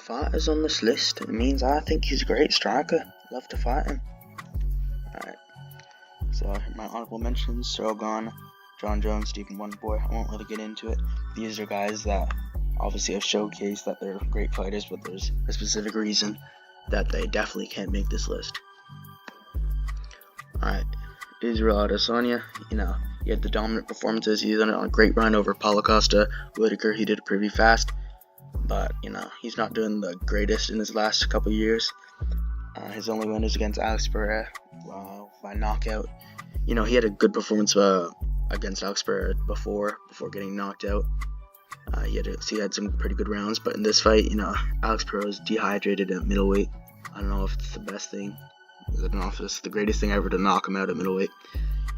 fighters on this list. It means I think he's a great striker. Love to fight him. Alright, so my honorable mentions: Strogan, John Jones, Stephen Wonderboy. I won't really get into it. These are guys that obviously have showcased that they're great fighters, but there's a specific reason that they definitely can't make this list. Alright, Israel Adesanya, he had the dominant performances. He's on a great run over Paulo Costa. Whitaker, he did it pretty fast, but he's not doing the greatest in his last couple years. His only win is against Alex Pereira by knockout. He had a good performance against Alex Pereira before getting knocked out. He had some pretty good rounds, but in this fight, Alex Pereira was dehydrated at middleweight. I don't know if it's the best thing. I don't know if it's the greatest thing ever to knock him out at middleweight.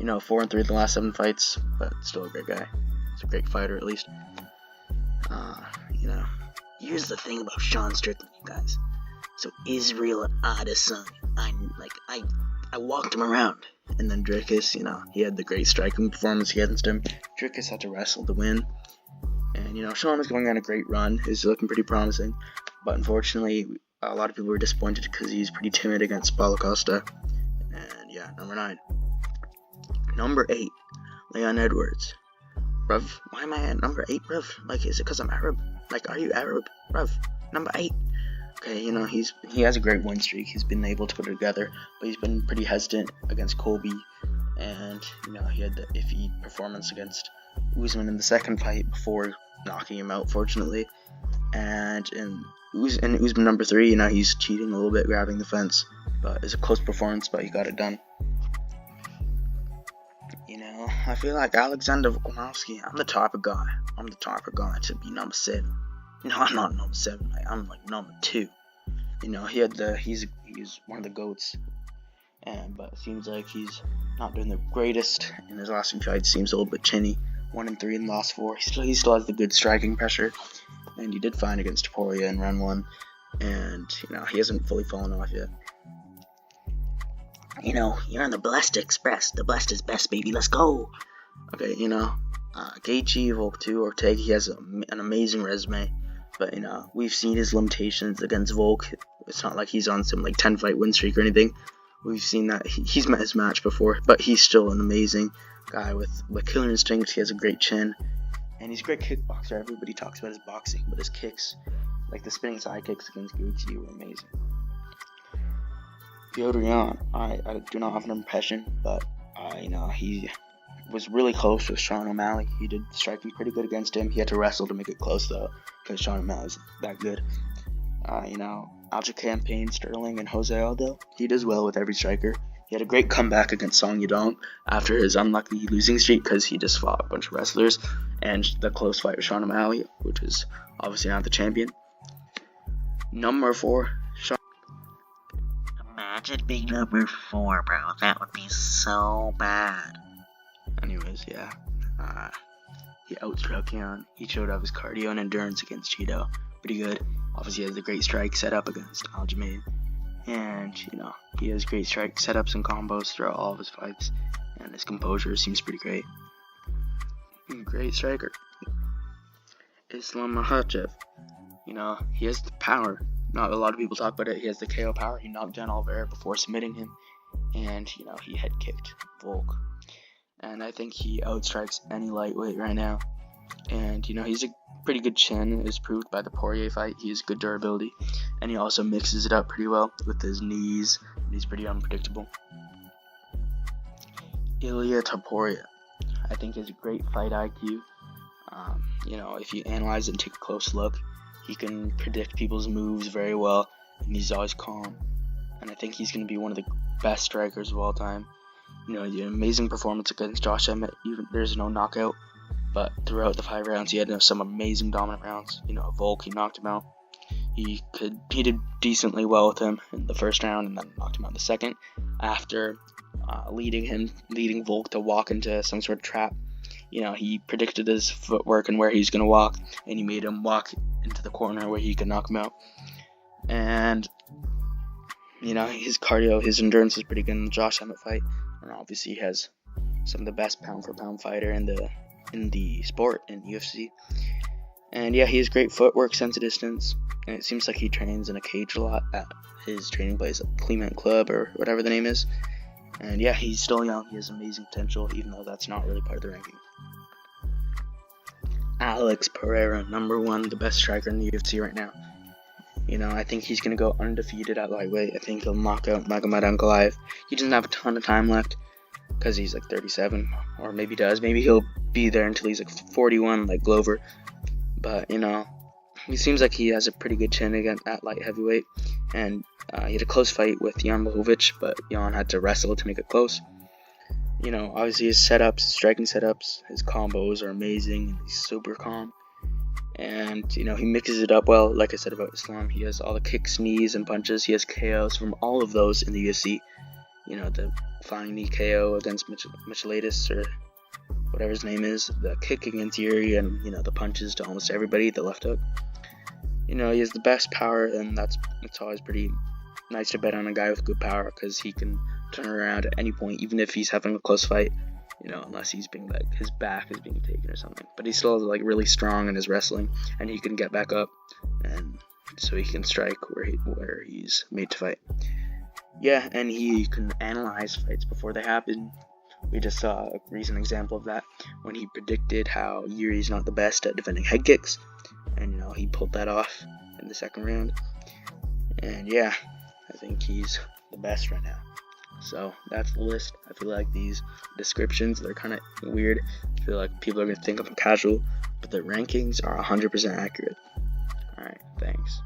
4-3 in the last 7 fights, but still a great guy. He's a great fighter, at least. Here's the thing about Sean Strickland, you guys. So Israel Adesanya, I walked him around, and then Dricus, he had the great striking performance against him. Dricus had to wrestle to win, and Sean is going on a great run. He's looking pretty promising, but unfortunately, a lot of people were disappointed because he's pretty timid against Paulo Costa. And yeah, number 9. Number 8, Leon Edwards. Bruv, why am I at number 8, bruv? Is it because I'm Arab? Are you Arab? Bruv, number 8. Okay, he has a great win streak. He's been able to put it together, but he's been pretty hesitant against Colby. And, he had the iffy performance against Usman in the second fight before knocking him out, fortunately. And in Usman number 3, he's cheating a little bit, grabbing the fence. But it's a close performance, but he got it done. I feel like Alexander Volkanovski, I'm the type of guy to be number 7. I'm not number 7, I'm number 2. He's one of the GOATs. But it seems like he's not doing the greatest in his last few fights. Seems a little bit chinny. 1-3 in the last 4. He still has the good striking pressure. And he did fine against Poirier in round 1. And, he hasn't fully fallen off yet. You're on the Blessed Express. The Blessed is best, baby. Let's go. Okay, Gaethje, Volk 2, Ortega, he has an amazing resume. But, we've seen his limitations against Volk. It's not like he's on some, 10-fight win streak or anything. We've seen that he's met his match before. But he's still an amazing guy with killer instinct. He has a great chin. And he's a great kickboxer. Everybody talks about his boxing, but his kicks, the spinning side kicks against Gaethje, were amazing. Petr Yan, I do not have an impression, but he was really close with Sean O'Malley. He did striking pretty good against him. He had to wrestle to make it close though, because Sean O'Malley's that good. Alja Campaign, Sterling, and Jose Aldo. He does well with every striker. He had a great comeback against Song Yadong after his unlucky losing streak because he just fought a bunch of wrestlers, and the close fight with Sean O'Malley, which is obviously not the champion. Number 4, Sean. Imagine being number 4, bro. That would be so bad. Anyways, yeah. He outstruck Yan. He showed off his cardio and endurance against Cheeto. Pretty good. Obviously, he has a great strike set up against Aljamain. And, he has great strike setups and combos throughout all of his fights. And his composure seems pretty great. Great striker. Islam Makhachev. He has the power. Not a lot of people talk about it. He has the KO power. He knocked down Oliveira before submitting him. And, he head kicked Volk. And I think he outstrikes any lightweight right now. And, he's a pretty good chin, as proved by the Poirier fight. He has good durability. And he also mixes it up pretty well with his knees. And he's pretty unpredictable. Ilia Topuria, I think, has a great fight IQ. If you analyze it and take a close look, he can predict people's moves very well. And he's always calm. And I think he's going to be one of the best strikers of all time. He had an amazing performance against Josh Emmett. Even there's no knockout, but throughout the 5 rounds, he had some amazing dominant rounds. Volk, he knocked him out. He did decently well with him in the first round, and then knocked him out in the second. After leading Volk to walk into some sort of trap, he predicted his footwork and where he's gonna walk, and he made him walk into the corner where he could knock him out. And his cardio, his endurance is pretty good in the Josh Emmett fight. And obviously he has some of the best pound for pound fighter in the sport in UFC. And yeah, he has great footwork, sense of distance, and it seems like he trains in a cage a lot at his training place at Clement Club or whatever the name is. And yeah, he's still young. He has amazing potential, even though that's not really part of the ranking. Alex Pereira, number 1, the best striker in the UFC right now. I think he's going to go undefeated at lightweight. I think he'll knock out Magomed Ankalaev. He doesn't have a ton of time left because he's like 37, or maybe does. Maybe he'll be there until he's like 41, like Glover. But, he seems like he has a pretty good chin again at light heavyweight. And he had a close fight with Jan Blachowicz, but Jan had to wrestle to make it close. Obviously his setups, his striking setups, his combos are amazing. He's super calm. And, he mixes it up well. Like I said about Islam, he has all the kicks, knees, and punches. He has KOs from all of those in the UFC. The flying knee KO against Michelatis, or whatever his name is, the kick against Yuri, and, the punches to almost everybody, the left hook. He has the best power, and that's always pretty nice to bet on a guy with good power, because he can turn around at any point, even if he's having a close fight. Unless he's being his back is being taken or something. But he's still really strong in his wrestling, and he can get back up, and so he can strike where he's made to fight. Yeah, and he can analyze fights before they happen. We just saw a recent example of that when he predicted how Yuri's not the best at defending head kicks, and he pulled that off in the second round. And yeah, I think he's the best right now. So that's the list. I feel like these descriptions, they're kind of weird. I feel like people are going to think I'm casual, but the rankings are 100% accurate. Alright, thanks.